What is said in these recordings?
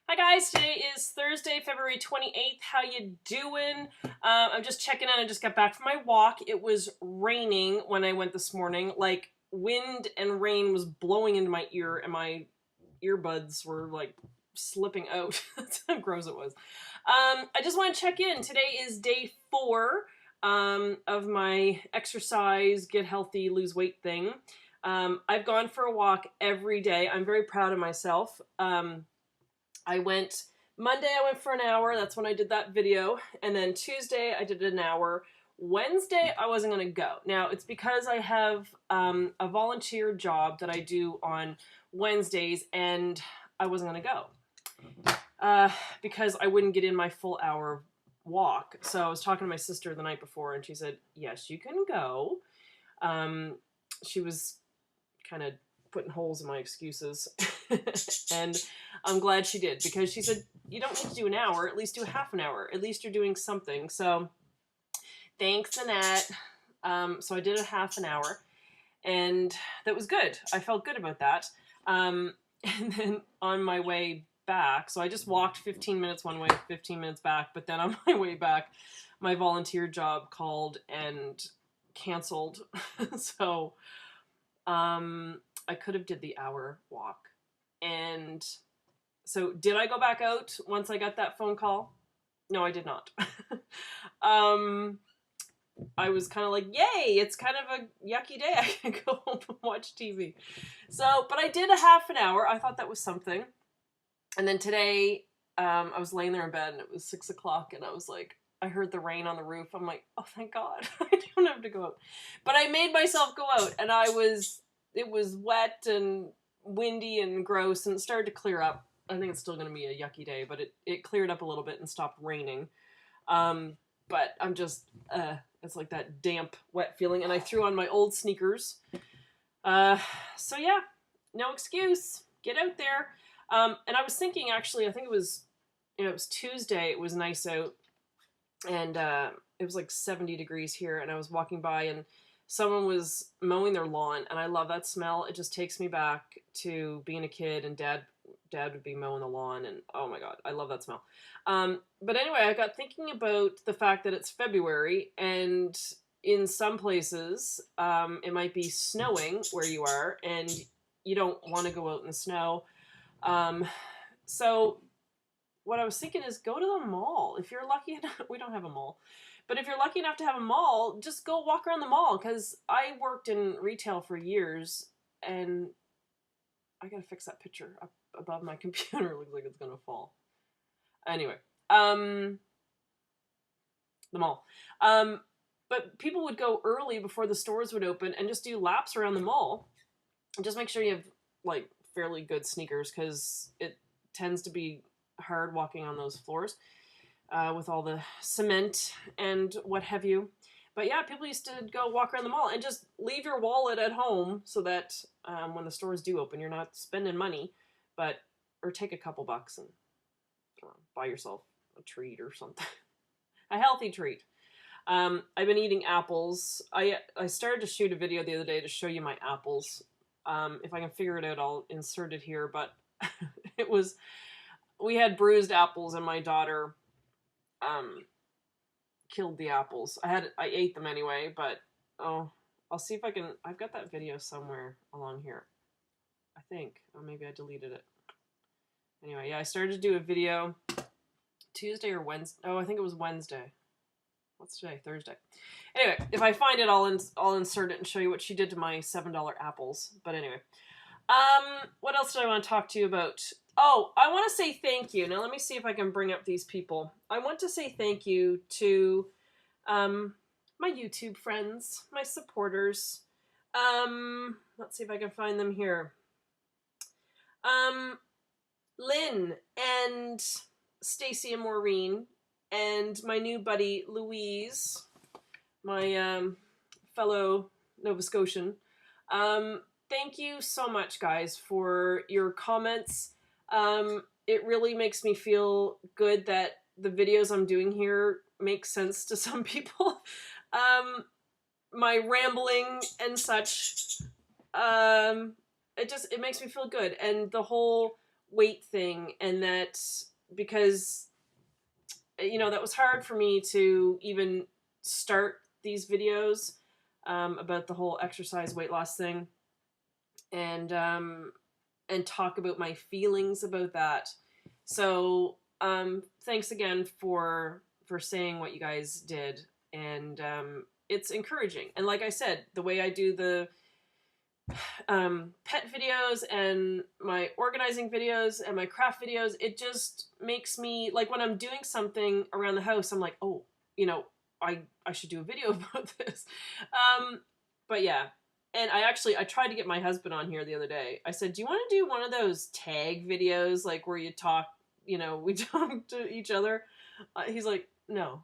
Hi guys, today is Thursday, February 28th. How you doing? I'm just checking in. I just got back from my walk. It was raining when I went this morning. Like, wind and rain was blowing into my ear, and my earbuds were like slipping out. That's how gross it was. I just want to check in. Today is day 4 of my exercise, get healthy, lose weight thing. I've gone for a walk every day. I'm very proud of myself. Monday I went for an hour, that's when I did that video, and then Tuesday I did an hour. Wednesday I wasn't going to go. Now, it's because I have a volunteer job that I do on Wednesdays, and I wasn't going to go because I wouldn't get in my full hour walk. So I was talking to my sister the night before, and she said, yes, you can go. She was kind of putting holes in my excuses, and I'm glad she did, because she said, you don't need to do an hour, at least do half an hour, at least you're doing something. So thanks, Annette. So I did a half an hour, and that was good. I felt good about that. And then on my way back, so I just walked 15 minutes one way, 15 minutes back, but then on my way back, my volunteer job called and canceled. So I could have did the hour walk. And so did I go back out once I got that phone call? No, I did not. I was kind of like, yay, it's kind of a yucky day. I can go home and watch TV. So, but I did a half an hour. I thought that was something. And then today, I was laying there in bed, and it was 6 o'clock, and I was like, I heard the rain on the roof. I'm like, oh, thank God. I don't have to go out. But I made myself go out, and it was wet and windy and gross, and it started to clear up. I think it's still going to be a yucky day, but it cleared up a little bit and stopped raining. But I'm just, it's like that damp, wet feeling, and I threw on my old sneakers. So yeah, no excuse. Get out there. And I was thinking, actually, I think it was Tuesday, it was nice out, and it was like 70 degrees here, and I was walking by, and someone was mowing their lawn, and I love that smell. It just takes me back to being a kid, and dad would be mowing the lawn, and oh my God, I love that smell. But anyway, I got thinking about the fact that it's February, and in some places, it might be snowing where you are, and you don't want to go out in the snow. So what I was thinking is, go to the mall. If you're lucky enough, we don't have a mall. But if you're lucky enough to have a mall, just go walk around the mall, because I worked in retail for years, and I gotta fix that picture up above my computer. It looks like it's gonna fall. Anyway, the mall. But people would go early before the stores would open and just do laps around the mall. And just make sure you have, like, fairly good sneakers, because it tends to be hard walking on those floors. With all the cement and what have you. But yeah, people used to go walk around the mall and just leave your wallet at home, so that when the stores do open, you're not spending money, or take a couple bucks and buy yourself a treat or something. A healthy treat. I've been eating apples. I started to shoot a video the other day to show you my apples. If I can figure it out, I'll insert it here, but we had bruised apples, and my daughter killed the apples. I ate them anyway, but I'll see if I can. I've got that video somewhere along here, I think. Or maybe I deleted it. Anyway, yeah, I started to do a video Tuesday or Wednesday. Oh, I think it was Wednesday. What's today? Thursday. Anyway, if I find it, I'll insert it and show you what she did to my $7 apples. But anyway, what else do I want to talk to you about? Oh, I want to say thank you. Now, let me see if I can bring up these people. I want to say thank you to my YouTube friends, my supporters. Let's see if I can find them here. Lynn and Stacy and Maureen, and my new buddy Louise, my fellow Nova Scotian. Thank you so much, guys, for your comments. It really makes me feel good that the videos I'm doing here make sense to some people. My rambling and such, it makes me feel good. And the whole weight thing, and that because, that was hard for me to even start these videos about the whole exercise weight loss thing, and talk about my feelings about that. So thanks again for saying what you guys did, and it's encouraging. And like I said, the way I do the pet videos and my organizing videos and my craft videos, it just makes me, like, when I'm doing something around the house, I'm like, oh, I should do a video about this. But yeah. And I tried to get my husband on here the other day. I said, do you want to do one of those tag videos, like where you talk, we talk to each other? He's like, no.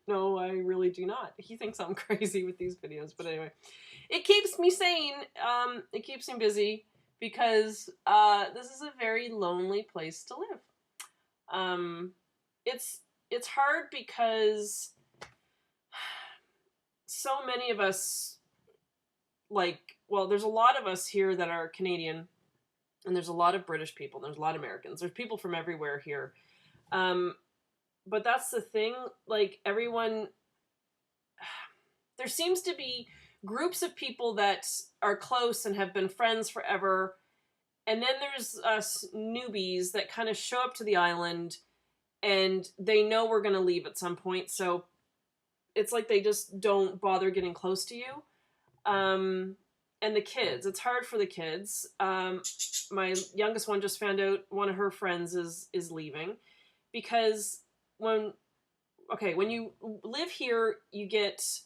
No, I really do not. He thinks I'm crazy with these videos. But anyway, it keeps me sane. It keeps me busy because this is a very lonely place to live. It's hard because so many of us, there's a lot of us here that are Canadian, and there's a lot of British people, there's a lot of Americans, there's people from everywhere here. But that's the thing, like, everyone, there seems to be groups of people that are close and have been friends forever, and then there's us newbies that kind of show up to the island, and they know we're going to leave at some point, so it's like they just don't bother getting close to you. And the kids, it's hard for the kids. My youngest one just found out one of her friends is leaving, because when you live here, you get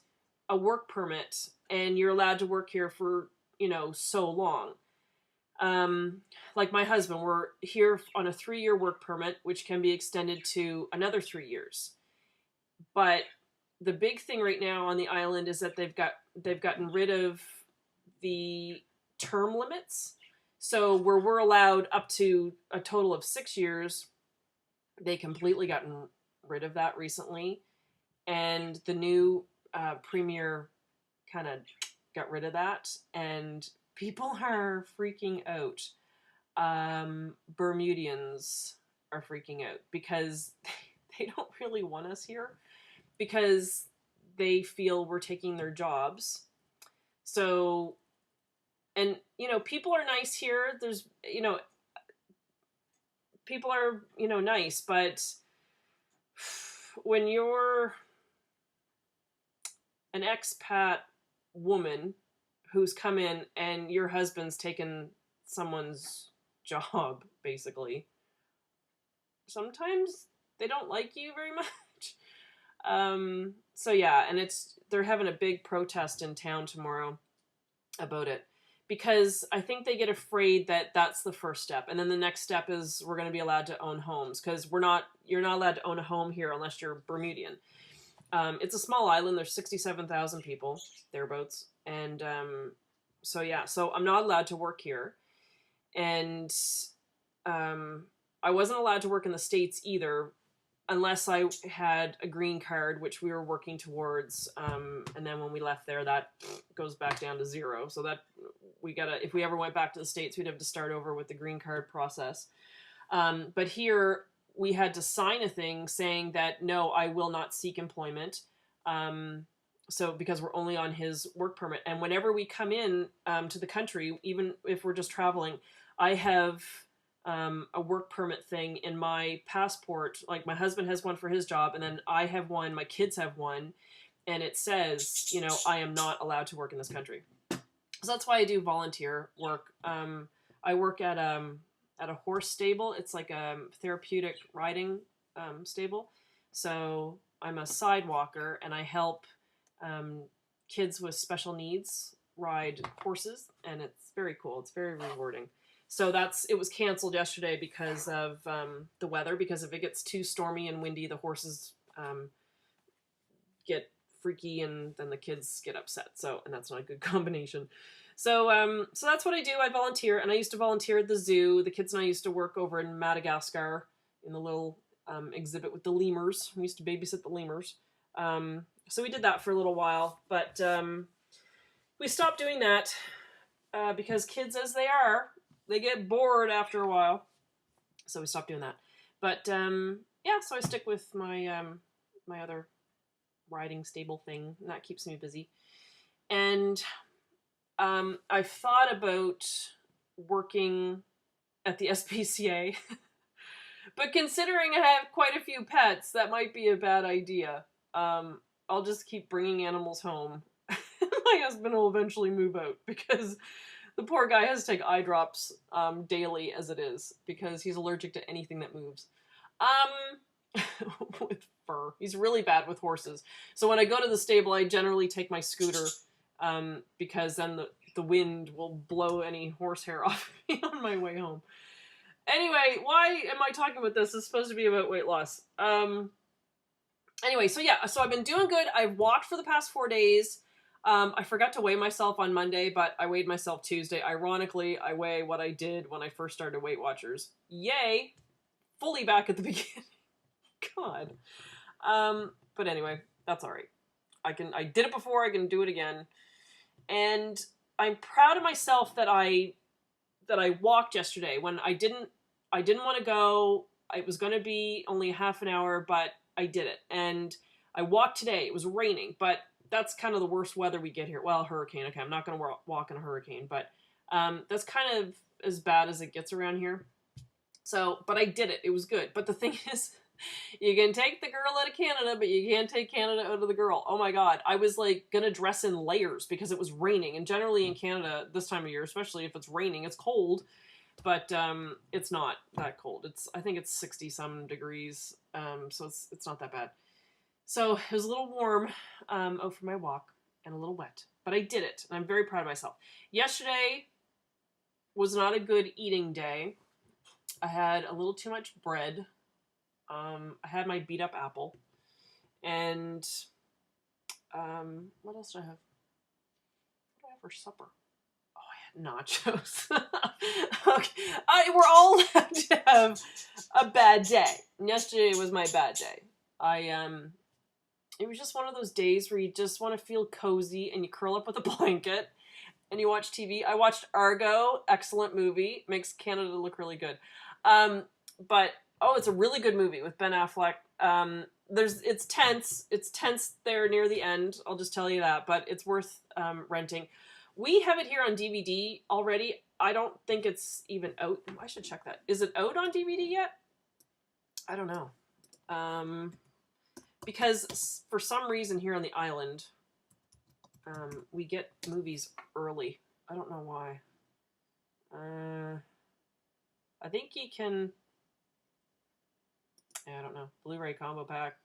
a work permit and you're allowed to work here for, so long. Like my husband, we're here on a 3-year work permit, which can be extended to another 3 years. But the big thing right now on the island is that they've gotten rid of the term limits. So where we're allowed up to a total of 6 years, they completely gotten rid of that recently. And the new premier kind of got rid of that. And people are freaking out. Bermudians are freaking out because they don't really want us here, because they feel we're taking their jobs. So, and, people are nice here. There's, people are, nice, but when you're an expat woman who's come in and your husband's taken someone's job, basically, sometimes they don't like you very much. So yeah, and they're having a big protest in town tomorrow about it, because I think they get afraid that that's the first step, and then the next step is we're going to be allowed to own homes, because you're not allowed to own a home here unless you're Bermudian. It's a small island. There's 67,000 people thereabouts, and so I'm not allowed to work here, and I wasn't allowed to work in the States either, unless I had a green card, which we were working towards, and then when we left there, that goes back down to 0. So that if we ever went back to the States, we'd have to start over with the green card process. But here, we had to sign a thing saying that, no, I will not seek employment. So because we're only on his work permit. And whenever we come in to the country, even if we're just traveling, I have a work permit thing in my passport. Like, my husband has one for his job, and then I have one, my kids have one, and it says, I am not allowed to work in this country. So that's why I do volunteer work. I work at a horse stable. It's like a therapeutic riding stable. So I'm a sidewalker, and I help kids with special needs ride horses, and it's very cool. It's very rewarding. So it was canceled yesterday because of the weather, because if it gets too stormy and windy, the horses get freaky, and then the kids get upset. And that's not a good combination. So that's what I do. I volunteer, and I used to volunteer at the zoo. The kids and I used to work over in Madagascar in the little exhibit with the lemurs. We used to babysit the lemurs. So we did that for a little while, but we stopped doing that because kids, as they are, they get bored after a while. So we stopped doing that. But yeah, so I stick with my my other riding stable thing, and that keeps me busy. And I've thought about working at the SPCA, but considering I have quite a few pets, that might be a bad idea. I'll just keep bringing animals home. My husband will eventually move out because the poor guy has to take eye drops daily as it is because he's allergic to anything that moves. With fur. He's really bad with horses. So when I go to the stable, I generally take my scooter because then the wind will blow any horsehair off me on my way home. Anyway, why am I talking about this? It's supposed to be about weight loss. Anyway, so yeah, so I've been doing good. I've walked for the past 4 days. I forgot to weigh myself on Monday, but I weighed myself Tuesday. Ironically, I weigh what I did when I first started Weight Watchers. Yay! Fully back at the beginning. God. But anyway, that's all right. I did it before, I can do it again. And I'm proud of myself that I walked yesterday when I didn't want to go. It was going to be only a half an hour, but I did it. And I walked today. It was raining, but that's kind of the worst weather we get here. Well, hurricane. Okay, I'm not going to walk in a hurricane, but that's kind of as bad as it gets around here. So, but I did it. It was good. But the thing is, you can take the girl out of Canada, but you can't take Canada out of the girl. Oh my God. I was like going to dress in layers because it was raining. And generally in Canada this time of year, especially if it's raining, it's cold. But it's not that cold. I think it's 60 some degrees. So it's not that bad. So it was a little warm out for my walk and a little wet, but I did it, and I'm very proud of myself. Yesterday was not a good eating day. I had a little too much bread. I had my beat up apple, and what else did I have? What did I have for supper? Oh, I had nachos. Okay, we're all allowed to have a bad day. And yesterday was my bad day. It was just one of those days where you just want to feel cozy and you curl up with a blanket and you watch TV. I watched Argo, excellent movie, makes Canada look really good. But it's a really good movie with Ben Affleck. It's tense there near the end. I'll just tell you that, but it's worth renting. We have it here on DVD already. I don't think it's even out. I should check that. Is it out on DVD yet? I don't know. Because for some reason here on the island, we get movies early. I don't know why. I think you can... I don't know. Blu-ray combo pack.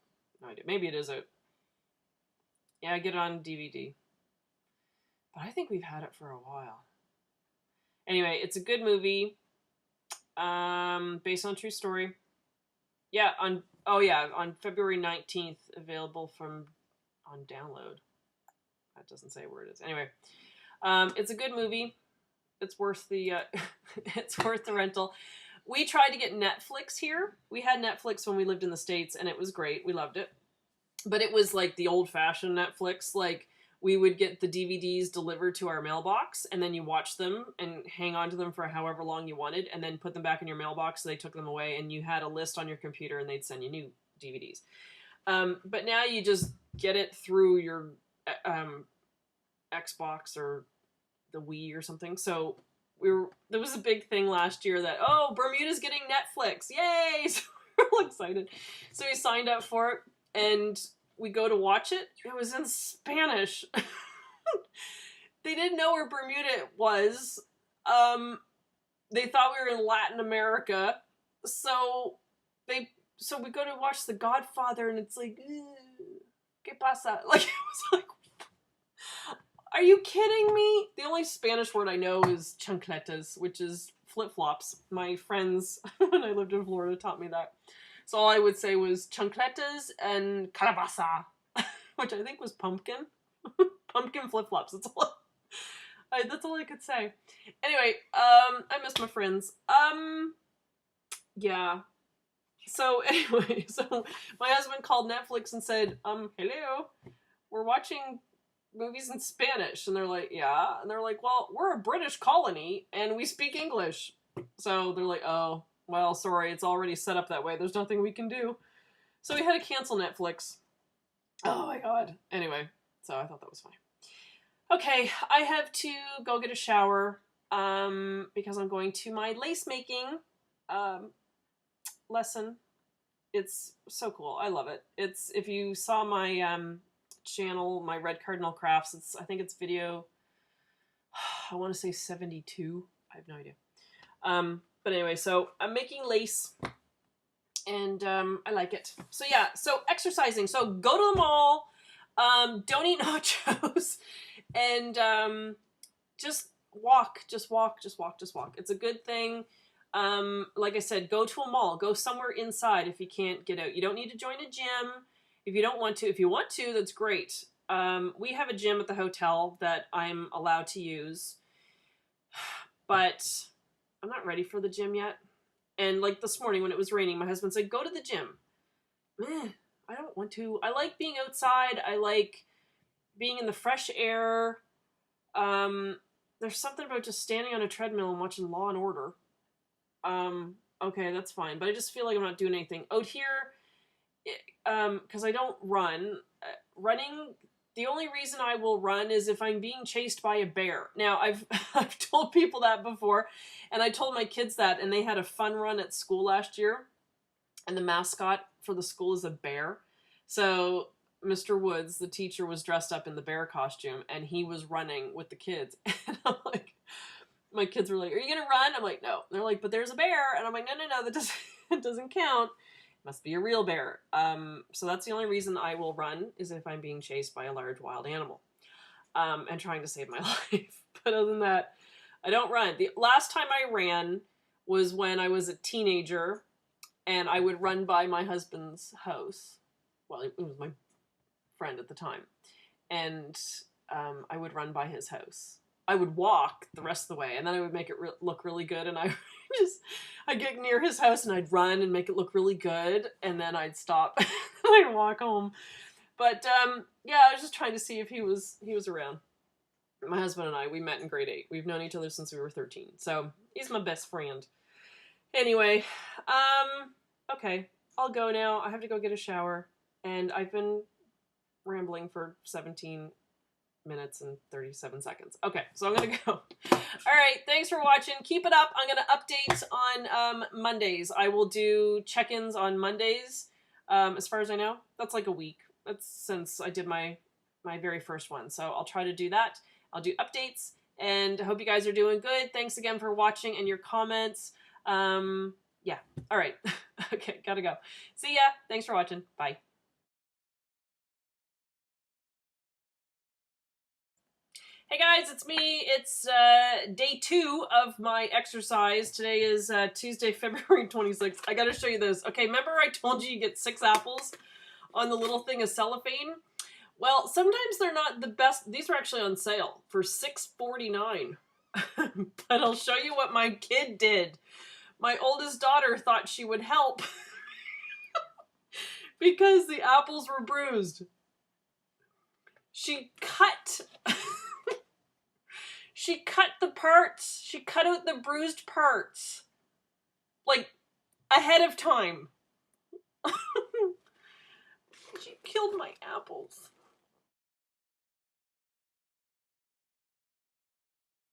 No idea. Maybe it is out. Yeah, I get it on DVD. But I think we've had it for a while. Anyway, it's a good movie. Based on a true story. Yeah, on February 19th, available on download. That doesn't say where it is. Anyway, it's a good movie. It's worth the it's worth the rental. We tried to get Netflix here. We had Netflix when we lived in the States, and it was great. We loved it. But it was like the old-fashioned Netflix. Like, we would get the DVDs delivered to our mailbox, and then you watch them and hang on to them for however long you wanted, and then put them back in your mailbox so they took them away, and you had a list on your computer, and they'd send you new DVDs. But now you just get it through your Xbox or the Wii or something. So there was a big thing last year that, Bermuda's getting Netflix. Yay! So we're all excited. So we signed up for it, and we go to watch it. It was in Spanish. They didn't know where Bermuda was. They thought we were in Latin America. So we go to watch The Godfather, and it's like, ¿qué pasa? Like, it was like, are you kidding me? The only Spanish word I know is chancletas, which is flip-flops. My friends, when I lived in Florida, taught me that. So all I would say was chancletas and calabaza, which I think was pumpkin. Pumpkin flip-flops. That's all I could say. Anyway, I miss my friends. Yeah. So anyway, my husband called Netflix and said, hello, we're watching movies in Spanish. And they're like, yeah. And they're like, well, we're a British colony and we speak English. So they're like, oh, well, sorry, it's already set up that way. There's nothing we can do. So we had to cancel Netflix. Oh my god. Anyway, so I thought that was funny. Okay, I have to go get a shower because I'm going to my lace making lesson. It's so cool. I love it. It's, if you saw my channel, my Red Cardinal Crafts, I think it's video, I want to say 72. I have no idea. But anyway, so I'm making lace and I like it. So yeah, so exercising. So go to the mall, don't eat nachos, and just walk. It's a good thing. Like I said, go to a mall, go somewhere inside if you can't get out. You don't need to join a gym if you don't want to. If you want to, that's great. We have a gym at the hotel that I'm allowed to use, but I'm not ready for the gym yet. And like this morning when it was raining, my husband said, go to the gym. I don't want to. I like being outside. I like being in the fresh air. There's something about just standing on a treadmill and watching Law and Order. Okay, that's fine. But I just feel like I'm not doing anything. Out here, because I don't run. Running, the only reason I will run is if I'm being chased by a bear. Now, I've told people that before, and I told my kids that, and they had a fun run at school last year, and the mascot for the school is a bear. So Mr. Woods, the teacher, was dressed up in the bear costume, and he was running with the kids. And I'm like, my kids were like, are you going to run? I'm like, no. And they're like, but there's a bear. And I'm like, no, that doesn't, it doesn't count. It must be a real bear. So that's the only reason I will run, is if I'm being chased by a large wild animal and trying to save my life. But other than that, I don't run. The last time I ran was when I was a teenager, and I would run by my husband's house. Well, it was my friend at the time. And I would run by his house. I would walk the rest of the way, and then I would make it look really good, and I'd get near his house, and I'd run and make it look really good, and then I'd stop, and I'd walk home. But, yeah, I was just trying to see if he was around. My husband and I, we met in grade 8. We've known each other since we were 13, so he's my best friend. Anyway, okay, I'll go now. I have to go get a shower, and I've been rambling for 17 minutes and 37 seconds. Okay, so I'm gonna go. All right, thanks for watching. Keep it up. I'm gonna update on Mondays. I will do check-ins on Mondays. As far as I know, that's like a week. That's since I did my very first one. So I'll try to do that. I'll do updates, and I hope you guys are doing good. Thanks again for watching and your comments. Yeah. All right. Okay, gotta go. See ya. Thanks for watching. Bye. Hey guys, it's me. It's day 2 of my exercise. Today is Tuesday, February 26th. I gotta show you this. Okay, remember I told you get 6 apples on the little thing of cellophane? Well, sometimes they're not the best. These are actually on sale for $6.49. But I'll show you what my kid did. My oldest daughter thought she would help because the apples were bruised. She cut... She cut the parts. She cut out the bruised parts. Like, ahead of time. She killed my apples.